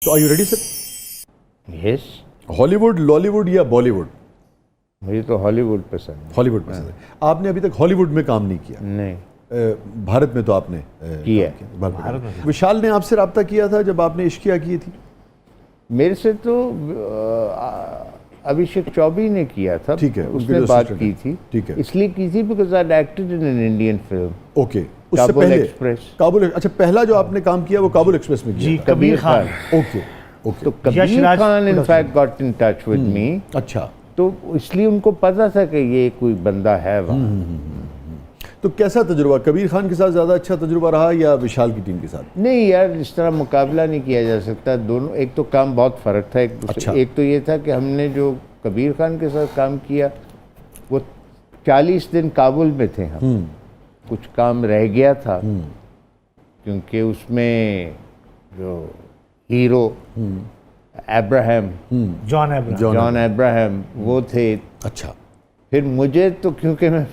तो are you ready sir? Yes, Hollywood, Lollywood या Bollywood? मुझे तो हॉलीवुड पसंद है। हॉलीवुड पसंद है। आपने अभी तक हॉलीवुड में काम नहीं किया? नहीं भारत में तो आपने किया। भारत में। विशाल ने आपसे रब्ता किया था जब आपने इश्किया की थी? मेरे से तो अभिषेक चौबे ने किया था। ठीक है, उनके उसने जो बात assistant की हैं। थी। ठीक है। इसलिए की थी because I acted in an Indian film okay, उससे काबुल पहले एक्सप्रेस। काबुल, अच्छा पहला जो आपने काम किया वो काबुल एक्सप्रेस में किया जी, था। कबीर खान। Okay okay. तो Kabir Yashraj Khan in production। Fact got in touch with me, अच्छा, तो इसलिए उनको पता था कि ये कोई बंदा है वहाँ। तो कैसा तजुर्बा? कबीर खान के साथ ज़्यादा अच्छा तजुर्बा रहा या विशाल की टीम के साथ? नहीं यार, इस तरह मुकाबला नहीं किया जा सकता। दोनों, एक तो काम बहुत फ़र्क था एक दूसरे। अच्छा। एक तो ये था कि हमने जो कबीर खान के साथ काम किया वो 40 दिन काबुल में थे हम। कुछ काम रह गया था क्योंकि उसमें जो हीरो अब्राहम, जॉन अब्राहम वो थे। अच्छा, फिर मुझे तो क्योंकि मैं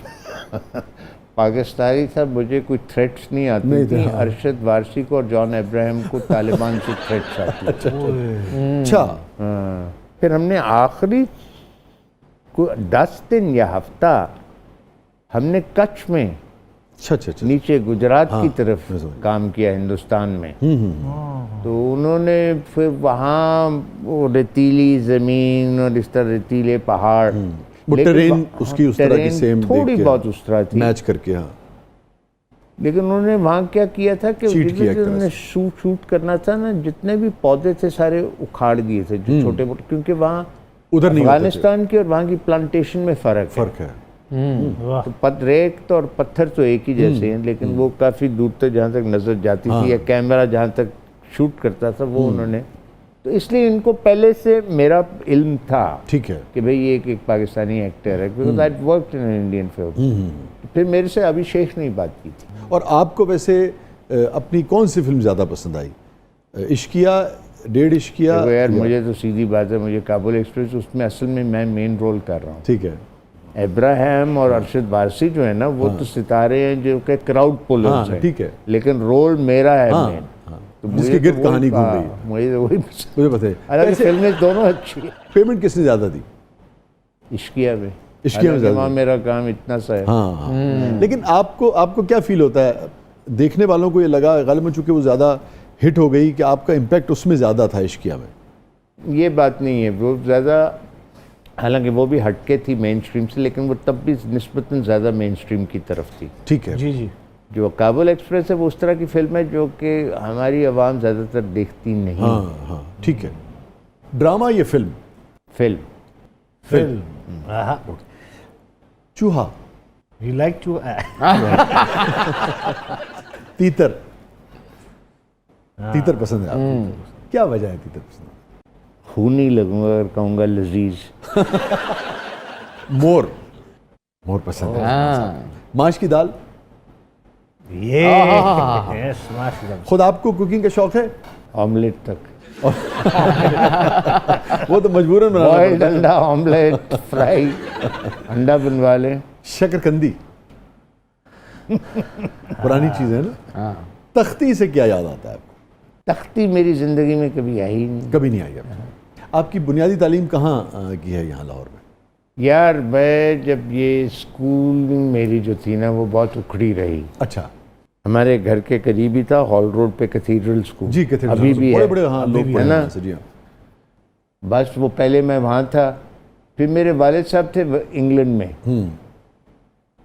पाकिस्तानी था, मुझे कोई थ्रेट्स नहीं आती नहीं थे, थी। हाँ। अरशद वारसी को और जॉन अब्राहम को तालिबान से थ्रेट्स आती थी। अच्छा। हाँ। फिर हमने आखिरी को 10 दिन या हफ्ता हमने कच्छ में अच्छा अच्छा अच्छा। नीचे गुजरात हाँ, की तरफ मैं समझ काम किया हिंदुस्तान में। तो उन्होंने फिर वहाँ वो रेतीली ज़मीन और इस तरह रेतीले पहाड़, वो लेकिन टेरेन उसकी उस तरह की टेरेन सेम थोड़ी बहुत उस तरह थी, मैच करके। हाँ, लेकिन उन्होंने वहाँ क्या किया था कि चीट किया एक तरह उन्होंने शूट करना था ना, जितने भी पौधे थे सारे उखाड़ दिए थे जो छोटे मोटे, क्योंकि वहाँ उधर नहीं होते थे। अफगानिस्तान की और वहाँ की प्लांटेशन में फ़र्क है। तो रेत तो और पत्थर तो एक ही जैसे हैं, लेकिन वो काफ़ी दूर तक जहाँ तक नज़र जाती थी या कैमरा जहाँ तक शूट करता था वो उन्होंने, तो इसलिए इनको पहले से मेरा इल्म था ठीक है। कि भाई ये एक पाकिस्तानी एक्टर है, because I worked in Indian film. फिर मेरे से अभिषेक ने बात की थी। और आपको वैसे अपनी कौन सी फिल्म ज़्यादा पसंद आई? इश्किया, डेढ़ इश्किया? देखो यार, मुझे तो सीधी बात है, मुझे काबुल एक्सप्रेस, उसमें असल में मैं मेन रोल कर रहा हूँ। ठीक है। अब्राहम और अरशद वारसी जो है ना, वो तो सितारे हैं जो कि क्राउड पुलर्स हैं। ठीक है। लेकिन रोल मेरा है हाँ, मेन। हाँ। तो जिसके गिर्द कहानी घूम रही है। मुझे तो वही पसंद। मुझे पता है। हालांकि फिल्में दोनों अच्छी है। पेमेंट किसने ज़्यादा दी? इश्किया में। इश्किया में ज़्यादा वहाँ दी। मेरा काम इतना सा है। हाँ हाँ। लेकिन आपको क्या फील होता है? देखने वालों को ये लगा गालिबन चूंकि वो ज़्यादा हिट हो गई कि आपका इम्पैक्ट उसमें ज़्यादा था इश्किया में? ये बात नहीं है, वो ज़्यादा, हालांकि वो भी हटके थी मेन स्ट्रीम से, लेकिन वो तब भी निस्बतन ज़्यादा मेन स्ट्रीम की तरफ थी। ठीक है। जी जी। जो काबुल एक्सप्रेस है वो उस तरह की फिल्म है जो कि हमारी आवाम ज़्यादातर देखती नहीं। हाँ हाँ, ठीक है। ड्रामा या फिल्म? फिल्म। चूहा, यू लाइक टू तीतर? तीतर पसंद है आपको? क्या वजह है तीतर पसंद? खूनी लगूंगा अगर कहूँगा लजीज। मोर पसंद है। माश की दाल? ये यस, माशाल्लाह। खुद आपको कुकिंग का शौक है? ऑमलेट तक, वो तो मजबूरन बनाना बॉइल्ड पड़ता है। अंडा, ऑमलेट, फ्राई, अंडा बनवा लें। शकरकंदी पुरानी चीज है ना। तख्ती से क्या याद आता है आपको? तख्ती मेरी ज़िंदगी में कभी आई ही नहीं। कभी नहीं आई आपको? आपकी बुनियादी तालीम कहाँ की है यहाँ लाहौर में? यार मैं जब ये स्कूल मेरी जो थी ना वो बहुत उखड़ी रही। अच्छा। हमारे घर के करीब ही था, हॉल रोड पे कैथीड्रल स्कूल। जी, कैथेड्रल अभी भी बड़े है। बड़े, हाँ, लोग भी पढ़े है ना? हैं, जी हाँ। बस वो पहले मैं वहाँ था, फिर मेरे वालिद साहब थे इंग्लैंड में।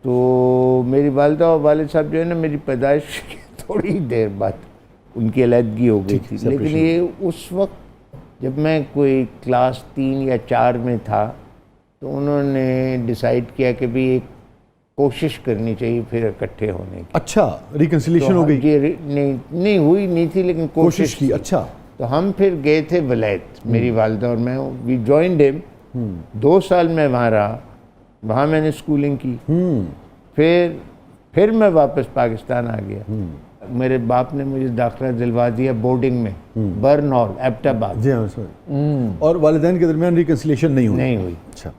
तो मेरी वालिदा और वालिद साहब जो है ना, मेरी पैदाइश की थोड़ी देर बाद उनकी अलहदगी हो गई थी। लेकिन ये उस वक्त जब मैं कोई क्लास 3 या 4 में था, तो उन्होंने डिसाइड किया कि भी एक कोशिश करनी चाहिए फिर इकट्ठे होने की। अच्छा, रिकन्सिलिएशन हो गई? नहीं हुई नहीं थी, लेकिन कोशिश की। थी। अच्छा। तो हम फिर गए थे वलैत, मेरी वालिदा और मैं। We joined him. 2 साल मैं वहाँ रहा, वहाँ मैंने स्कूलिंग की। फिर मैं वापस पाकिस्तान आ गया। मेरे बाप ने मुझे दाखिला दिलवा दिया बोर्डिंग में, बर्न हॉल, एबटाबाद। जी हाँ, सर। और वालिदैन के दरमियान रिकन्सिलिएशन नहीं हुई? नहीं हुई। अच्छा।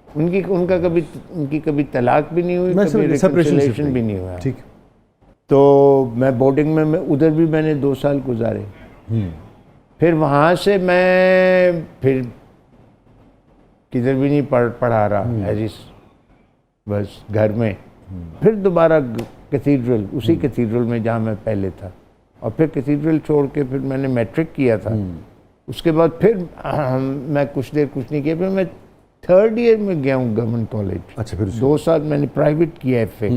उनकी कभी तलाक भी नहीं हुई, मैं कभी रिकन्सिलिएशन भी नहीं हुआ। ठीक। तो मैं बोर्डिंग में, उधर भी मैंने 2 साल गुजारे। फिर वहाँ से मैं फिर किधर भी नहीं पढ़ा रहा एज इस बस घर में। फिर दोबारा कैथीड्रल, उसी कैथीड्रल में जहाँ मैं पहले था, और फिर कैथीड्रल छोड़ के फिर मैंने मैट्रिक किया था। उसके बाद फिर मैं कुछ नहीं किया, फिर मैं 3rd ईयर में गया हूँ गवर्नमेंट कॉलेज। अच्छा, फिर 2 साल मैंने प्राइवेट किया एफए।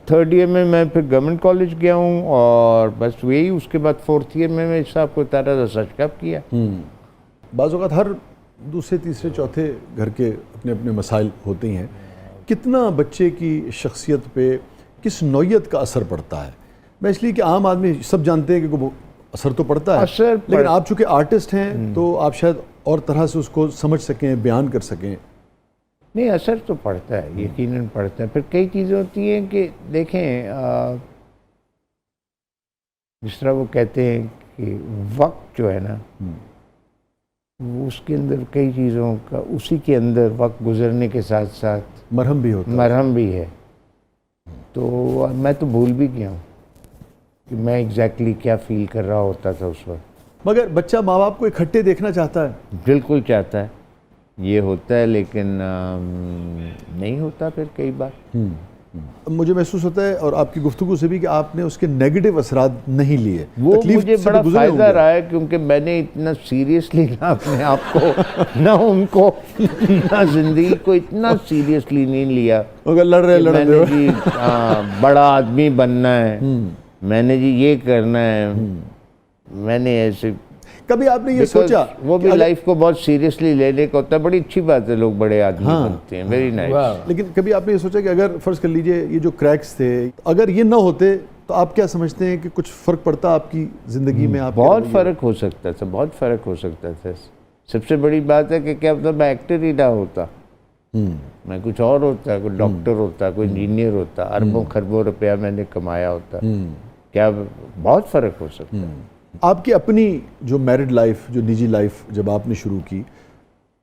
3rd ईयर में मैं फिर गवर्नमेंट कॉलेज गया हूँ, और बस वही उसके बाद 4th ईयर में मैं साहब को तारा दा सच कप किया। बाज़ औक़ात हर दूसरे तीसरे चौथे घर के अपने अपने मसाइल होते ही हैं। कितना बच्चे की शख्सियत पे किस नौइयत का असर पड़ता है? मैं इसलिए कि आम आदमी सब जानते हैं कि वो असर तो पड़ता है, लेकिन आप चूँकि आर्टिस्ट हैं तो आप शायद और तरह से उसको समझ सकें, बयान कर सकें। नहीं, असर तो पड़ता है, यकीनन पड़ता है। फिर कई चीज़ें होती हैं कि देखें, जिस तरह वो कहते हैं कि वक्त जो है ना, वो उसके अंदर कई चीज़ों का, उसी के अंदर वक्त गुजरने के साथ साथ मरहम भी होता है। मरहम भी है। तो मैं तो भूल भी गया हूँ कि मैं एग्जैक्टली क्या फील कर रहा होता था उस वक्त। मगर बच्चा माँ बाप को इकट्ठे देखना चाहता है। बिल्कुल चाहता है, ये होता है, लेकिन नहीं होता फिर कई बार। मुझे महसूस होता है और आपकी गुफ्तगू से भी कि आपने उसके नेगेटिव असरात नहीं लिए। वो मुझे से बड़ा तो गुजरे फायदा होंगे। रहा है, क्योंकि मैंने इतना सीरियसली ना अपने आप को ना उनको ना जिंदगी को इतना सीरियसली नहीं लिया। मगर लड़ रहे मैंने जी बड़ा आदमी बनना है, मैंने जी ये करना है, मैंने ऐसे। कभी आपने ये सोचा? वो भी लाइफ को बहुत सीरियसली लेने का होता है। बड़ी अच्छी बात है, लोग बड़े आदमी बनते हैं, वेरी नाइस। लेकिन कभी आपने ये सोचा कि अगर फर्ज कर लीजिए ये जो क्रैक्स थे, अगर ये ना होते तो आप क्या समझते हैं कि कुछ फ़र्क पड़ता आपकी ज़िंदगी में? आप बहुत फ़र्क हो सकता था, बहुत फ़र्क हो सकता था। सबसे बड़ी बात है कि क्या पता मैं एक्टर ही ना होता, मैं कुछ और होता, कोई डॉक्टर होता, कोई इंजीनियर होता, अरबों खरबों रुपया मैंने कमाया होता। क्या बहुत फ़र्क हो सकता है। आपकी अपनी जो मैरिड लाइफ, जो निजी लाइफ जब आपने शुरू की,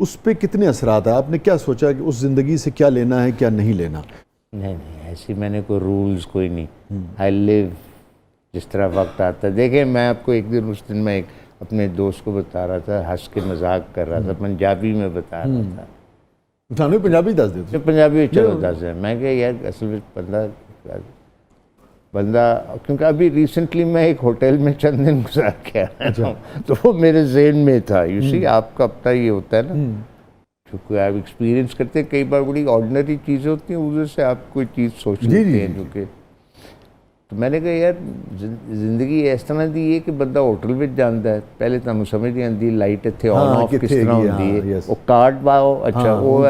उस पे कितने असरात आए? आपने क्या सोचा कि उस ज़िंदगी से क्या लेना है, क्या नहीं लेना? नहीं, ऐसी मैंने कोई रूल्स कोई नहीं। आई लिव जिस तरह वक्त आता है। देखिए, मैं आपको एक दिन, उस दिन मैं एक अपने दोस्त को बता रहा था, हंस के मजाक कर रहा था, पंजाबी में बता रहा था। थाने पंजाबी दस देते जो पंजाबी में चलो दस है। मैं क्या यार, असल में बंदा क्योंकि अभी रिसेंटली मैं एक होटल में चंद दिन गुजार के आया हूँ, तो वो मेरे ज़हन में था। यू सी, आपका अपना ये होता है ना, क्योंकि आप एक्सपीरियंस करते हैं, कई बार बड़ी ऑर्डिनरी चीज़ें होती हैं, उधर से आप कोई चीज़ सोच लेते हैं जो कि। तो मैंने कहा यार, जिंदगी इस तरह दी है कि बंदा होटल में जाता है, पहले तुम समझ नहीं आती लाइट इतने ऑन ऑफ किस तरह होती है, वो कार्ड पाओ, अच्छा वो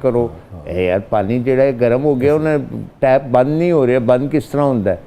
करो, यार पानी जो गर्म हो गया, उन्हें टैप बंद नहीं हो रहा, बंद किस तरह होता है।